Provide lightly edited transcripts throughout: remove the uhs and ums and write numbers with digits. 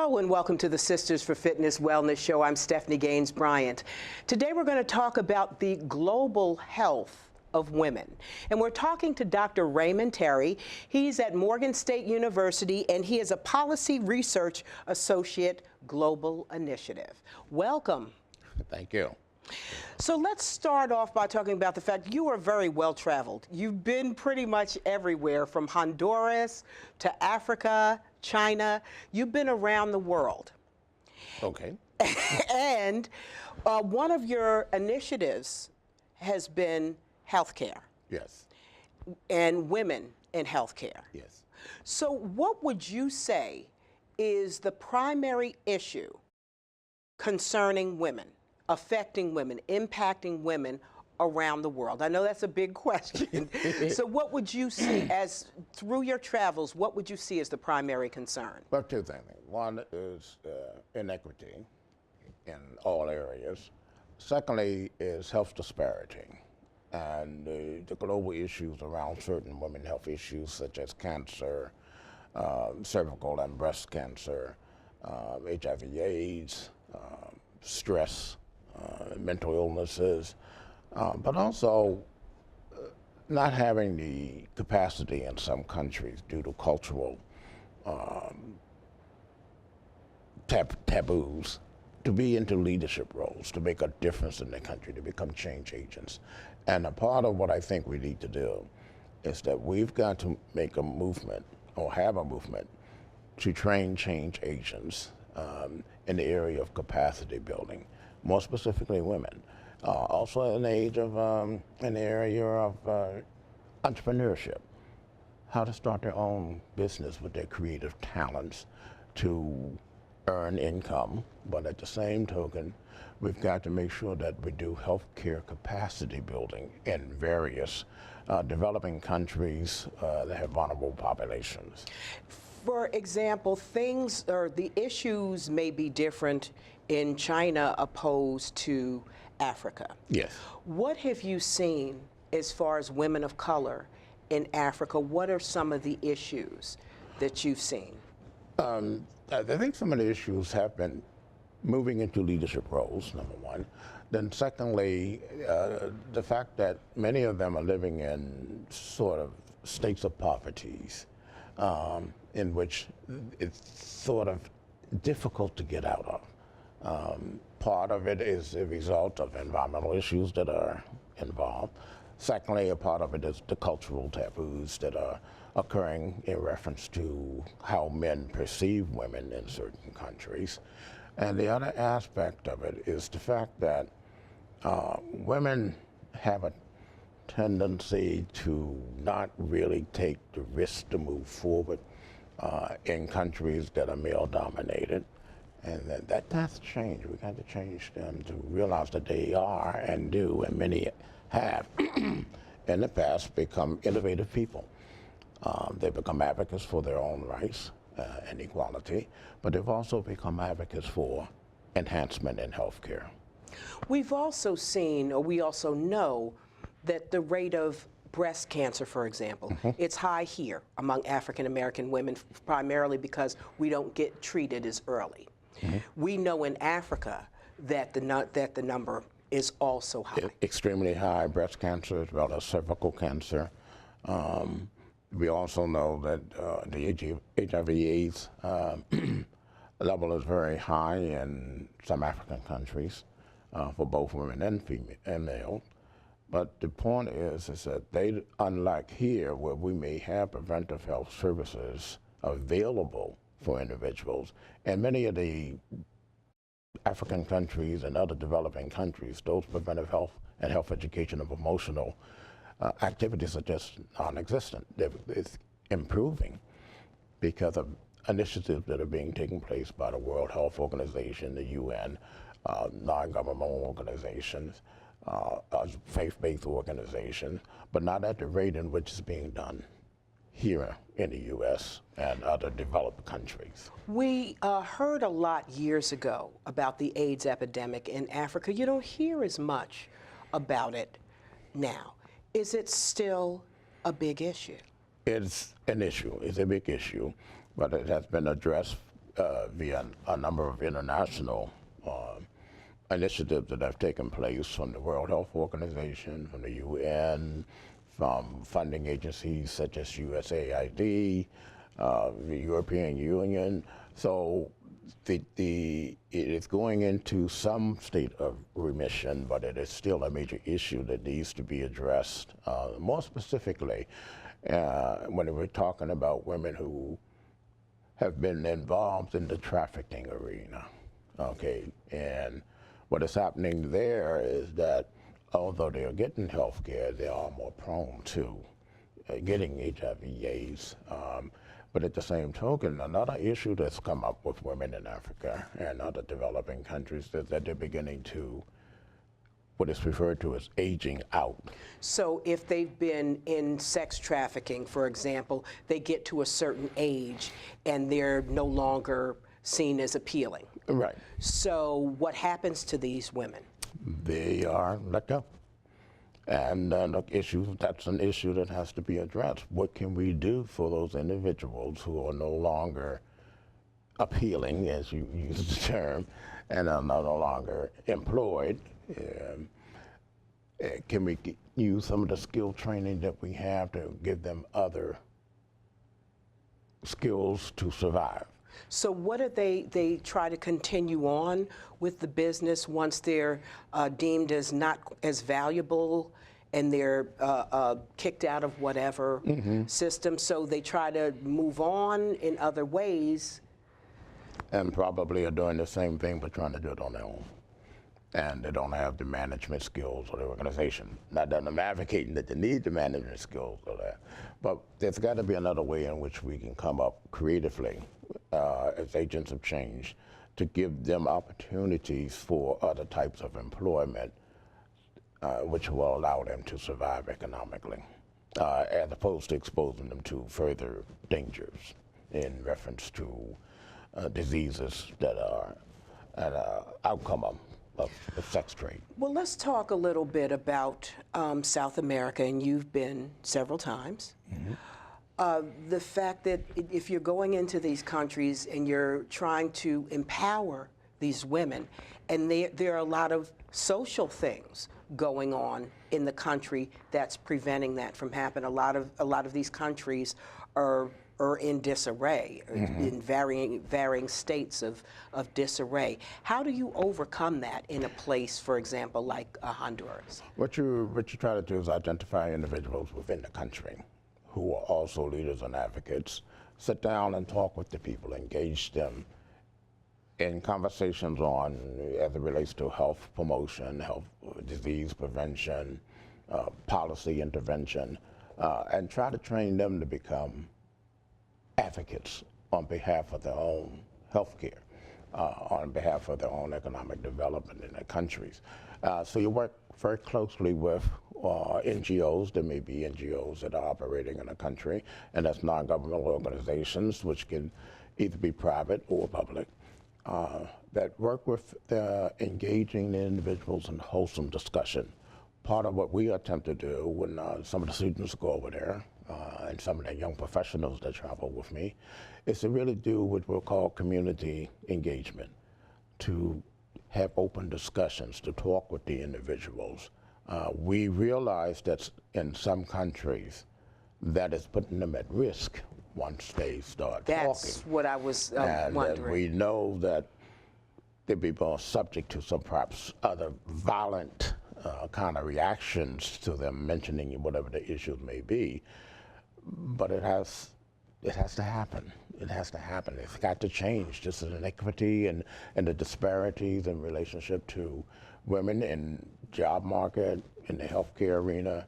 Hello and welcome to the Sisters for Fitness Wellness Show. I'm Stephanie Gaines-Bryant. Today we're going to talk about the global health of women. And we're talking to Dr. Raymond Terry. He's at Morgan State University and he is a Policy Research Associate Global Initiative. Welcome. Thank you. So let's start off by talking about the fact you are very well traveled. You've been pretty much everywhere from Honduras to Africa, China. You've been around the world. Okay. And one of your initiatives has been healthcare. Yes. And women in healthcare. Yes. So what would you say is the primary issue concerning women, affecting women, impacting women around the world? I know that's a big question. So what would you see as, through your travels, what would you see as the primary concern? Well, two things. One is inequity in all areas. Secondly is health disparity and the global issues around certain women health issues such as cancer, cervical and breast cancer, HIV/AIDS, stress, mental illnesses, but also not having the capacity in some countries due to cultural taboos to be into leadership roles, to make a difference in the country, to become change agents. And a part of what I think we need to do is that we've got to make a movement or have a movement to train change agents in the area of capacity building, more specifically women. Also in the age of, in the area of entrepreneurship, how to start their own business with their creative talents to earn income, but at the same token, we've got to make sure that we do healthcare capacity building in various developing countries that have vulnerable populations. For example, things or the issues may be different in China opposed to Africa. Yes. What have you seen as far as women of color in Africa? What are some of the issues that you've seen? I think some of the issues have been moving into leadership roles, number one. Then secondly, the fact that many of them are living in sort of states of poverty, in which it's sort of difficult to get out of. Part of it is a result of environmental issues that are involved. Secondly, a part of it is the cultural taboos that are occurring in reference to how men perceive women in certain countries. And the other aspect of it is the fact that women have a tendency to not really take the risk to move forward in countries that are male-dominated. And that has to change. We've got to change them to realize that they are and do, and many have in the past become innovative people. They've become advocates for their own rights and equality, but they've also become advocates for enhancement in healthcare. We've also seen, or we also know, that the rate of breast cancer, for example, it's high here among African American women, primarily because we don't get treated as early. We know in Africa that the number is also high. Extremely high, breast cancer as well as cervical cancer. We also know that the HIV/AIDS level is very high in some African countries for both women and male. But the point is that they, unlike here, where we may have preventive health services available for individuals, and many of the African countries and other developing countries, those preventive health and health education of emotional activities are just non-existent. It's improving because of initiatives that are being taken place by the World Health Organization, the UN, non-governmental organizations, faith-based organizations, but not at the rate in which it's being done here in the U.S. and other developed countries. We heard a lot years ago about the AIDS epidemic in Africa. You don't hear as much about it now. Is it still a big issue? It's an issue. It's a big issue, but it has been addressed via a number of international initiatives that have taken place from the World Health Organization, from the UN, from funding agencies such as USAID, the European Union. So it is going into some state of remission, but it is still a major issue that needs to be addressed. More specifically, when we're talking about women who have been involved in the trafficking arena, okay, and what is happening there is that although they are getting health care, they are more prone to getting HIV/AIDS. But at the same token, another issue that's come up with women in Africa and other developing countries is that they're beginning to what is referred to as aging out. So if they've been in sex trafficking, for example, they get to a certain age and they're no longer seen as appealing. Right. So what happens to these women? They are let go. And that's an issue that has to be addressed. What can we do for those individuals who are no longer appealing, as you use the term, and are no longer employed? Can we use some of the skill training that we have to give them other skills to survive? So what do they try to continue on with the business once they're deemed as not as valuable and they're kicked out of whatever system? So they try to move on in other ways. And probably are doing the same thing but trying to do it on their own. And they don't have the management skills of the organization. Not that I'm advocating that they need the management skills or that, but there's got to be another way in which we can come up creatively as agents of change to give them opportunities for other types of employment which will allow them to survive economically, as opposed to exposing them to further dangers in reference to diseases that are an outcome of the sex trade. Well, let's talk a little bit about South America, and you've been several times. The fact that if you're going into these countries and you're trying to empower these women, and there are a lot of social things going on in the country that's preventing that from happening. A lot of these countries are in disarray, in varying states of disarray. How do you overcome that in a place, for example, like Honduras? What you try to do is identify individuals within the country who are also leaders and advocates, sit down and talk with the people, engage them in conversations on, as it relates to health promotion, health disease prevention, policy intervention, and try to train them to become advocates on behalf of their own health care, on behalf of their own economic development in their countries. So you work very closely with NGOs. There may be NGOs that are operating in a country, and that's non-governmental organizations, which can either be private or public, that work with engaging the individuals in wholesome discussion. Part of what we attempt to do when some of the students go over there, and some of the young professionals that travel with me, is to really do what we'll call community engagement, to have open discussions, to talk with the individuals. We realize that in some countries, that is putting them at risk once they start talking. That's what I was wondering. And we know that they'd be more subject to some perhaps other violent kind of reactions to them mentioning whatever the issues may be. But it has to happen. It has to happen. It's got to change. Just as inequity and the disparities in relationship to women in job market, in the healthcare arena.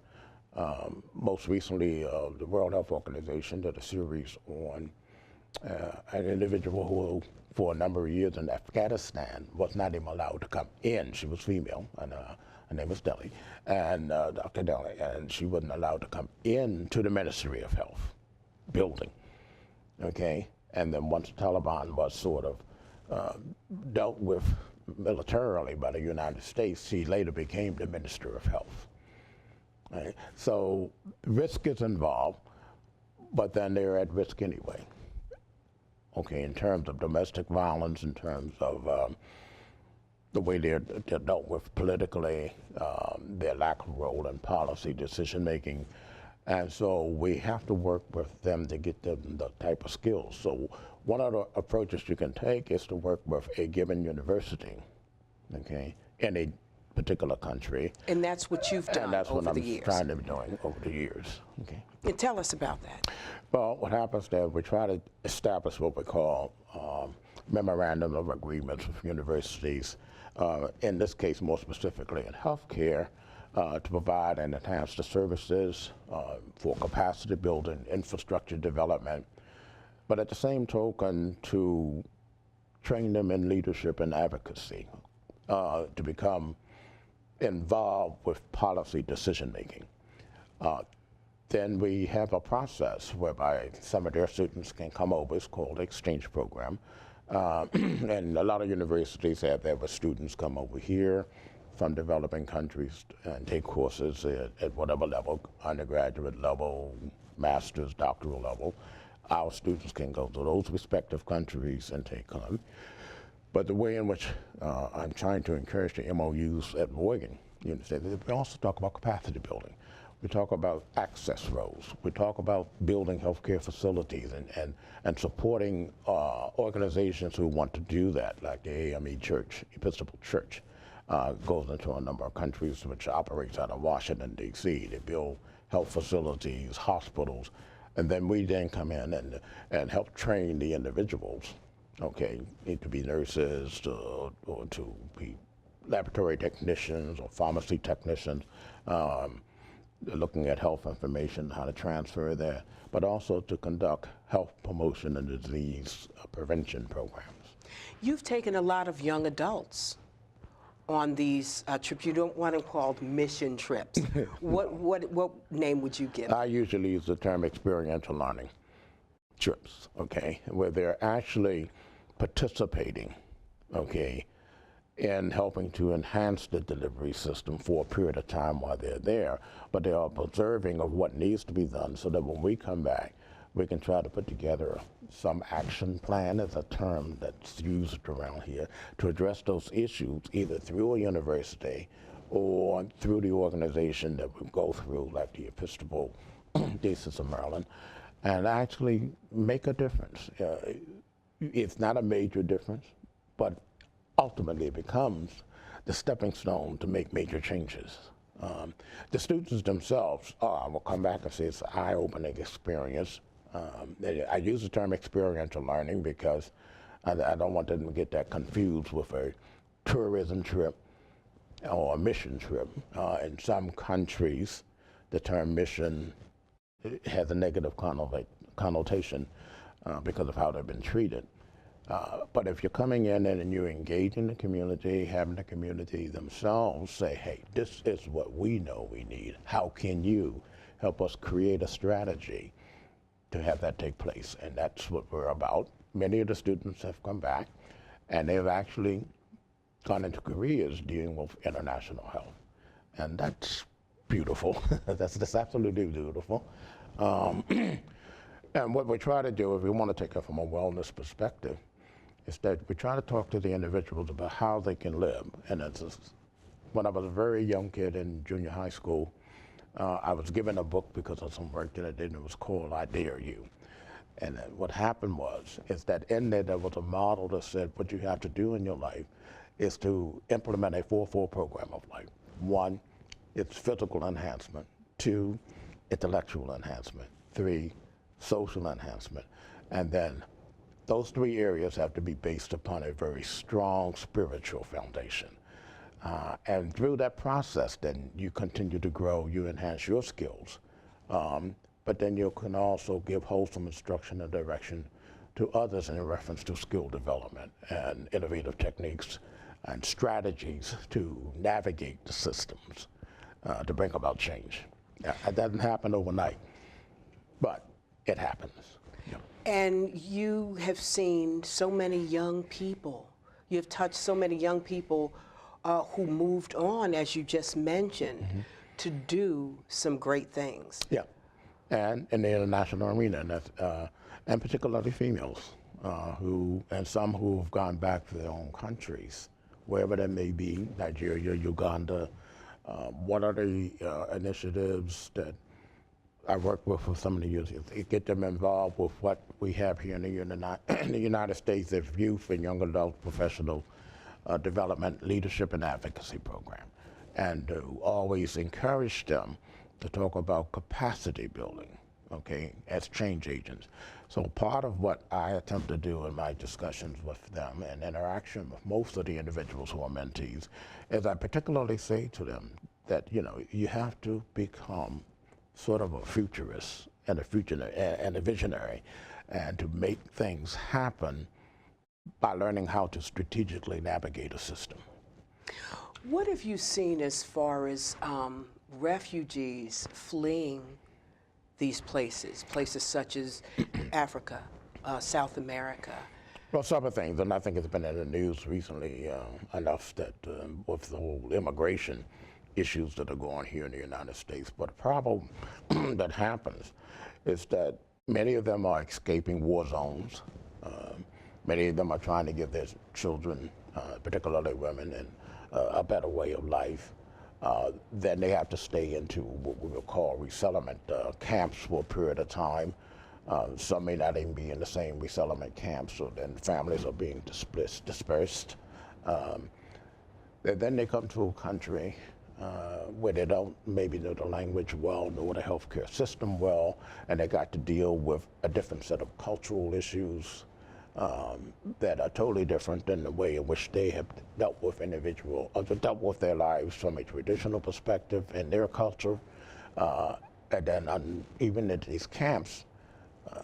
Most recently, the World Health Organization did a series on an individual who, for a number of years in Afghanistan, was not even allowed to come in. She was female, and her name was Delhi, and Dr. Delhi, and she wasn't allowed to come into the Ministry of Health building, okay? And then once the Taliban was sort of dealt with militarily by the United States, she later became the Minister of Health. Right? So risk is involved, but then they're at risk anyway. okay, in terms of domestic violence, in terms of the way they're dealt with politically, their lack of role in policy decision making. And so we have to work with them to get them the type of skills. So one of the approaches you can take is to work with a given university, okay, in a particular country. And that's what you've done And that's over what the I'm years. trying to be doing over the years, okay. And tell us about that. Well, what happens there, we try to establish what we call memorandum of agreements with universities, in this case more specifically in healthcare, to provide and enhance the services for capacity building, infrastructure development, but at the same token to train them in leadership and advocacy, to become involved with policy decision making. Then we have a process whereby some of their students can come over. It's called the exchange program. And a lot of universities have their students come over here from developing countries and take courses at whatever level, undergraduate level, master's, doctoral level. Our students can go to those respective countries and take on. But the way in which I'm trying to encourage the MOUs at Morgan, we also talk about capacity building. We talk about access roads. We talk about building healthcare facilities and supporting organizations who want to do that, like the AME Church, Episcopal Church, goes into a number of countries which operates out of Washington, D.C. They build health facilities, hospitals, and then we then come in and help train the individuals, okay, to be nurses or to be laboratory technicians or pharmacy technicians, looking at health information, how to transfer that, but also to conduct health promotion and disease prevention programs. You've taken a lot of young adults on these trips. You don't want them called mission trips. What name would you give? I usually use the term experiential learning trips, okay, where they're actually participating, okay, in helping to enhance the delivery system for a period of time while they're there, but they are observing of what needs to be done so that when we come back, we can try to put together some action plan, as a term that's used around here, to address those issues either through a university or through the organization that we go through, like the Episcopal Diocese of Maryland, and actually make a difference. It's not a major difference, but ultimately it becomes the stepping stone to make major changes. The students themselves will come back and say it's an eye-opening experience. I use the term experiential learning because I don't want them to get that confused with a tourism trip or a mission trip. In some countries, the term mission has a negative connotation because of how they've been treated. But if you're coming in and you're engaging the community, having the community themselves say, hey, this is what we know we need. How can you help us create a strategy to have that take place? And that's what we're about. Many of the students have come back and they've actually gone into careers dealing with international health. And that's beautiful. That's absolutely beautiful. And what we try to do, if we want to take it from a wellness perspective, is that we try to talk to the individuals about how they can live. And when I was a very young kid in junior high school, I was given a book because of some work that I did, and it was called I Dare You. And what happened is that in there was a model that said what you have to do in your life is to implement a 4-4 program of life. 1, it's physical enhancement. 2, intellectual enhancement. 3, social enhancement. And then those 3 areas have to be based upon a very strong spiritual foundation. And through that process, then you continue to grow, you enhance your skills, but then you can also give wholesome instruction and direction to others in reference to skill development and innovative techniques and strategies to navigate the systems to bring about change. It doesn't happen overnight, but it happens. And you have seen so many young people. You have touched so many young people who moved on, as you just mentioned, to do some great things. Yeah, and in the international arena, and particularly females. and some who have gone back to their own countries, wherever they may be, Nigeria, Uganda. What are the initiatives that I work with for some of the youth? Get them involved with what we have here in the United States as youth and young adult professional development, leadership, and advocacy program, and to always encourage them to talk about capacity building, okay, as change agents. So part of what I attempt to do in my discussions with them and interaction with most of the individuals who are mentees is I particularly say to them that, you know, you have to become sort of a futurist and a visionary, and to make things happen by learning how to strategically navigate a system. What have you seen as far as refugees fleeing these places such as Africa, South America? Well, some of things, and I think it's been in the news recently enough that with the whole immigration issues that are going here in the United States. But the problem that happens is that many of them are escaping war zones. Many of them are trying to give their children, particularly women, a better way of life. Then they have to stay into what we would call resettlement camps for a period of time. Some may not even be in the same resettlement camps, so then families are being dispersed. Then they come to a country where they don't maybe know the language well, know the healthcare system well, and they got to deal with a different set of cultural issues that are totally different than the way in which they have dealt with dealt with their lives from a traditional perspective in their culture. And then even in these camps,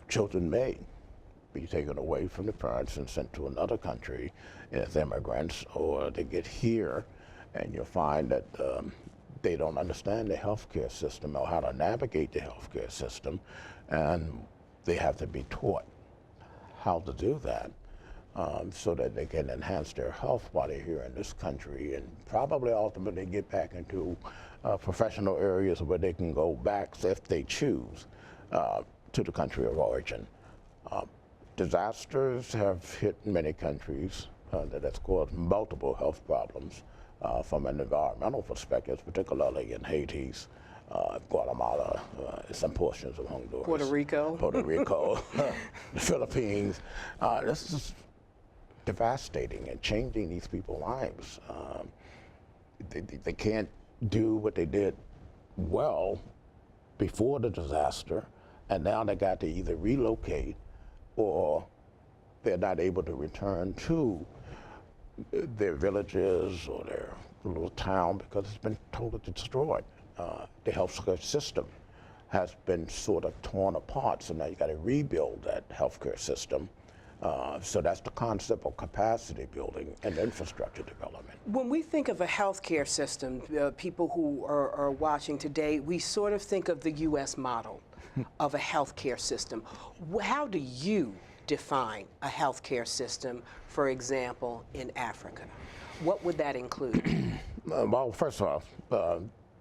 children may be taken away from the parents and sent to another country as immigrants, or they get here and you'll find that they don't understand the healthcare system or how to navigate the healthcare system, and they have to be taught how to do that so that they can enhance their health while they're here in this country, and probably ultimately get back into professional areas where they can go back, if they choose, to the country of origin. Disasters have hit many countries that has caused multiple health problems from an environmental perspective, particularly in Haiti, Guatemala, some portions of Honduras. Puerto Rico, the Philippines. This is devastating and changing these people's lives. They can't do what they did well before the disaster, and now they got to either relocate or they're not able to return to their villages or their little town because it's been totally destroyed. The healthcare system has been sort of torn apart, so now you got to rebuild that healthcare system. So that's the concept of capacity building and infrastructure development. When we think of a healthcare system, people who are watching today, we sort of think of the U.S. model of a healthcare system. How do you define a healthcare system, for example, in Africa? What would that include? Well, first off,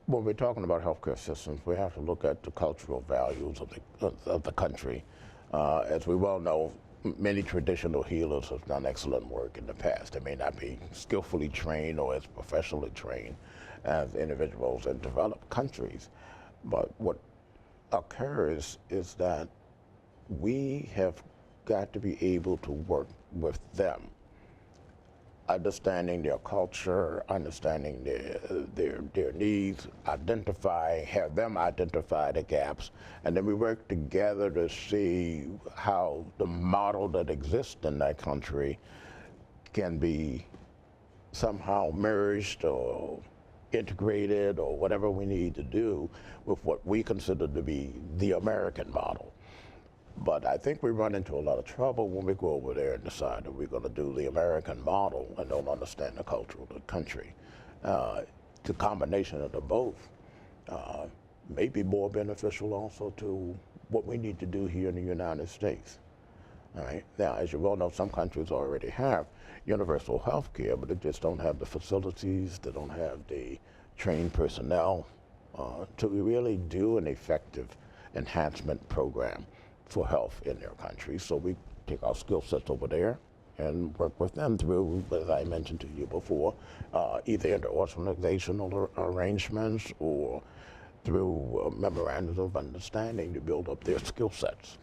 when we're talking about healthcare systems, we have to look at the cultural values of the country. As we well know, many traditional healers have done excellent work in the past. They may not be skillfully trained or as professionally trained as individuals in developed countries. But what occurs is that we have got to be able to work with them, understanding their culture, understanding their needs, have them identify the gaps, and then we work together to see how the model that exists in that country can be somehow merged or integrated or whatever we need to do with what we consider to be the American model. But I think we run into a lot of trouble when we go over there and decide that we're going to do the American model and don't understand the culture of the country. The combination of the both may be more beneficial also to what we need to do here in the United States. All right. Now, as you well know, some countries already have universal health care, but they just don't have the facilities, they don't have the trained personnel to really do an effective enhancement program for health in their country. So we take our skill sets over there and work with them through, as I mentioned to you before, either inter-organizational arrangements or through memorandums of understanding to build up their skill sets.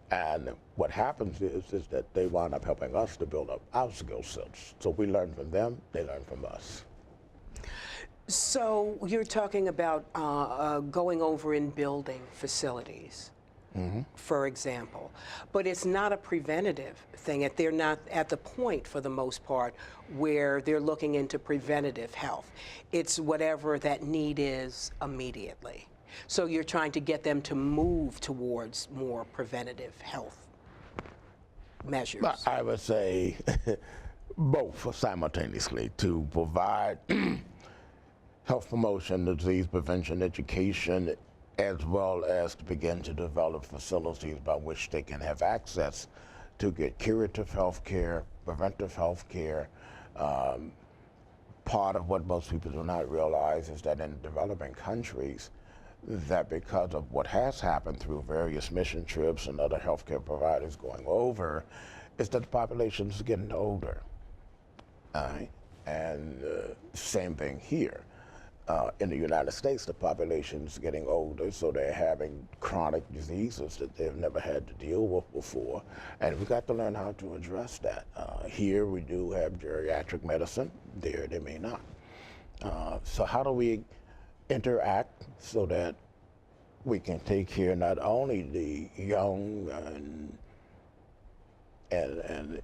And what happens is that they wind up helping us to build up our skill sets. So we learn from them, they learn from us. So you're talking about going over and building facilities, for example, but it's not a preventative thing. They're not at the point, for the most part, where they're looking into preventative health. It's whatever that need is immediately. So you're trying to get them to move towards more preventative health measures. I would say both simultaneously, to provide health promotion, disease prevention, education, as well as to begin to develop facilities by which they can have access to get curative health care, preventive health care. Part of what most people do not realize is that in developing countries, that because of what has happened through various mission trips and other healthcare providers going over, is that the population is getting older. And same thing here. In the United States, the population is getting older, so they're having chronic diseases that they've never had to deal with before, and we've got to learn how to address that. Here we do have geriatric medicine, there they may not. So how do we interact so that we can take care not only the young and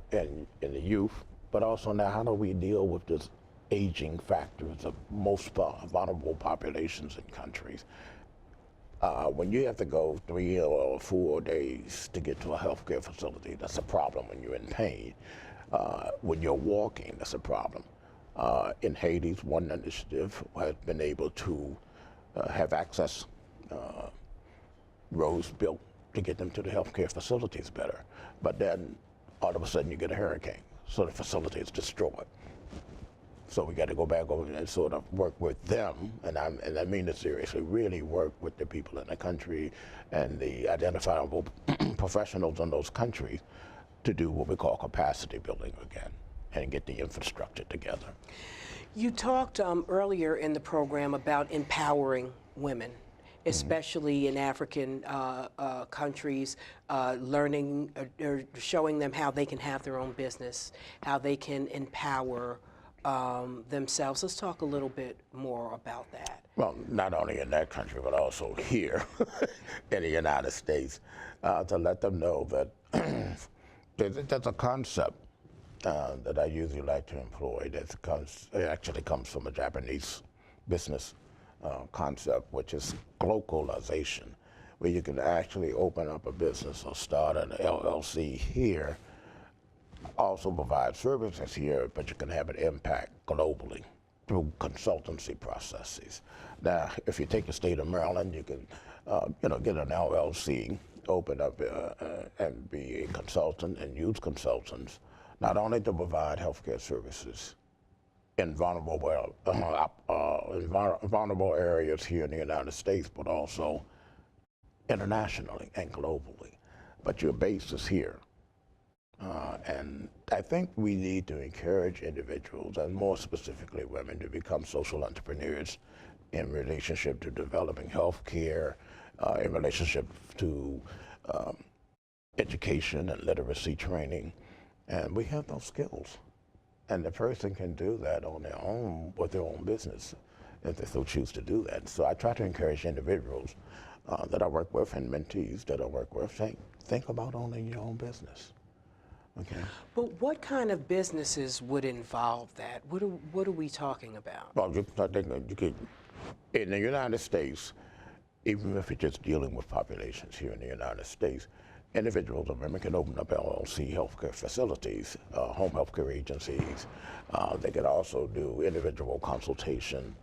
the youth, but also now how do we deal with this aging factors of most vulnerable populations in countries. When you have to go 3 or 4 days to get to a healthcare facility, that's a problem when you're in pain. When you're walking, that's a problem. In Haiti, one initiative has been able to have access roads built to get them to the healthcare facilities better. But then all of a sudden you get a hurricane, so the facility is destroyed. So we got to go back over and sort of work with them, and I mean it seriously, really work with the people in the country and the identifiable professionals in those countries to do what we call capacity building again and get the infrastructure together. You talked earlier in the program about empowering women, especially in African countries, learning or showing them how they can have their own business, how they can empower themselves. Let's talk a little bit more about that. Well, not only in that country, but also here in the United States, to let them know that there's a concept that I usually like to employ that actually comes from a Japanese business concept, which is globalization, where you can actually open up a business or start an LLC here, also provide services here, but you can have an impact globally through consultancy processes. Now, if you take the state of Maryland, you can get an LLC, open up and be a consultant and use consultants, not only to provide healthcare services in vulnerable areas here in the United States, but also internationally and globally. But your base is here. And I think we need to encourage individuals, and more specifically women, to become social entrepreneurs in relationship to developing health care, in relationship to education and literacy training. And we have those skills. And the person can do that on their own with their own business if they so choose to do that. So I try to encourage individuals that I work with and mentees that I work with, think about owning your own business. Okay. But what kind of businesses would involve that? What are we talking about? Well, in the United States, even if you're just dealing with populations here in the United States, individuals or women can open up LLC healthcare facilities, home healthcare agencies. They can also do individual consultation,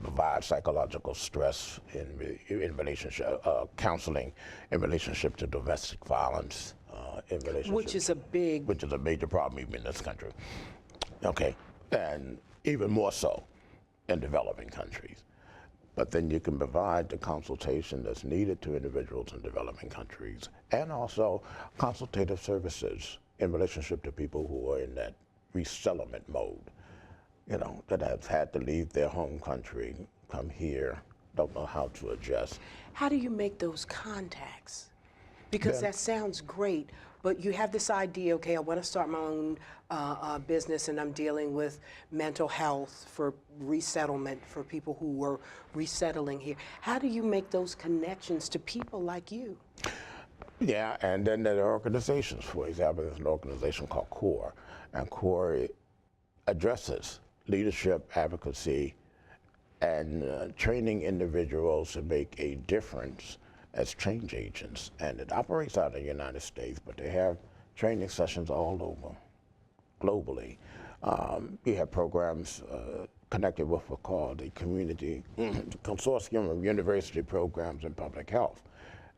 provide psychological stress in relationship, counseling in relationship to domestic violence. Which is a major problem even in this country. Okay, and even more so in developing countries. but then you can provide the consultation that's needed to individuals in developing countries, and also consultative services in relationship to people who are in that resettlement mode, you know, that have had to leave their home country, come here, don't know how to adjust. How do you make those contacts? Because that sounds great, but you have this idea, okay, I want to start my own business and I'm dealing with mental health for resettlement for people who were resettling here. How do you make those connections to people like you? Yeah, and then there are organizations. For example, there's an organization called CORE, and CORE addresses leadership, advocacy, and training individuals to make a difference as change agents. And it operates out of the United States, but they have training sessions all over, globally. We have programs connected with what's called the Community Consortium of University Programs in Public Health.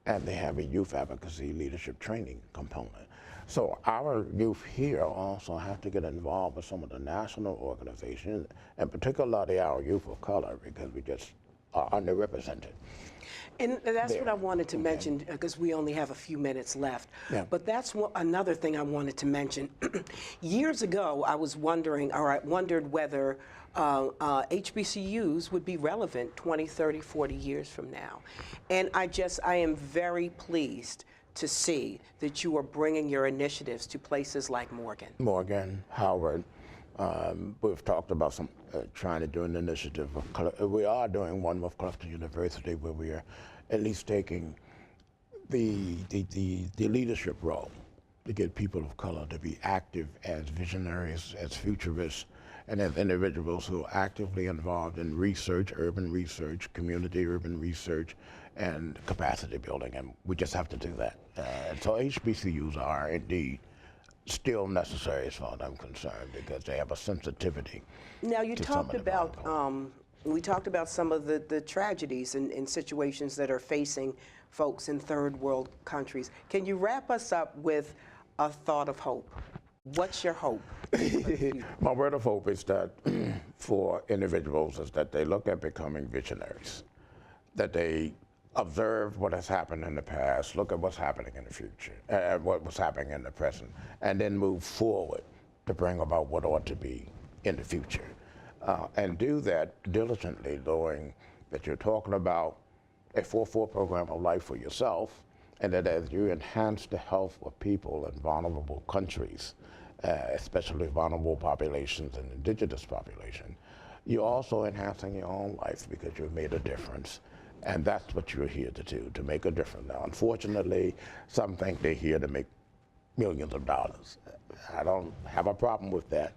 And they have a youth advocacy leadership training component. So our youth here also have to get involved with some of the national organizations, and particularly our youth of color, because we just are underrepresented. And that's what I wanted to mention, because we only have a few minutes left. Yeah. But that's another thing I wanted to mention. Years ago, I was wondering, or I wondered whether HBCUs would be relevant 20, 30, 40 years from now. And I am very pleased to see that you are bringing your initiatives to places like Morgan, Howard. We've talked about some trying to do an initiative. We are doing one with Clifton University where we are at least taking the leadership role to get people of color to be active as visionaries, as futurists, and as individuals who are actively involved in research, urban research, community urban research, and capacity building. And we just have to do that. And so HBCUs are indeed still necessary as far as I'm concerned, because they have a sensitivity. Now you talked about, we talked about some of the tragedies and situations that are facing folks in third world countries. Can you wrap us up with a thought of hope? What's your hope? My word of hope is that for individuals is that they look at becoming visionaries, that they observe what has happened in the past, look at what's happening in the future, what was happening in the present, and then move forward to bring about what ought to be in the future. And do that diligently, knowing that you're talking about a 4-4 program of life for yourself, and that as you enhance the health of people in vulnerable countries, especially vulnerable populations and indigenous population, you're also enhancing your own life because you've made a difference. And that's what you're here to do, to make a difference. Now, unfortunately, some think they're here to make millions of dollars. I don't have a problem with that.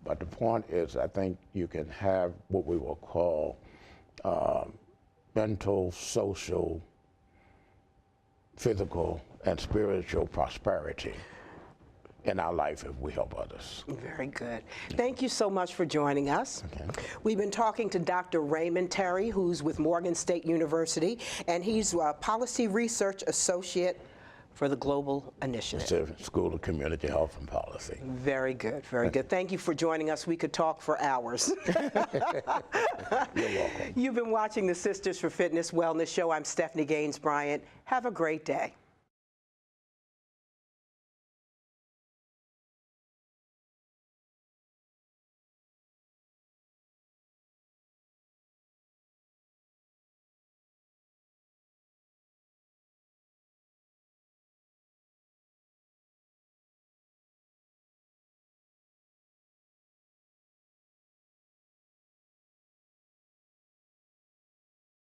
But the point is, I think you can have what we will call mental, social, physical, and spiritual prosperity in our life if we help others. Very good. Thank you so much for joining us. Okay. We've been talking to Dr. Raymond Terry, who's with Morgan State University, and he's a Policy Research Associate for the Global Initiative. School of Community Health and Policy. Very good, very good. Thank you for joining us. We could talk for hours. You're welcome. You've been watching the Sisters for Fitness Wellness Show. I'm Stephanie Gaines-Bryant. Have a great day.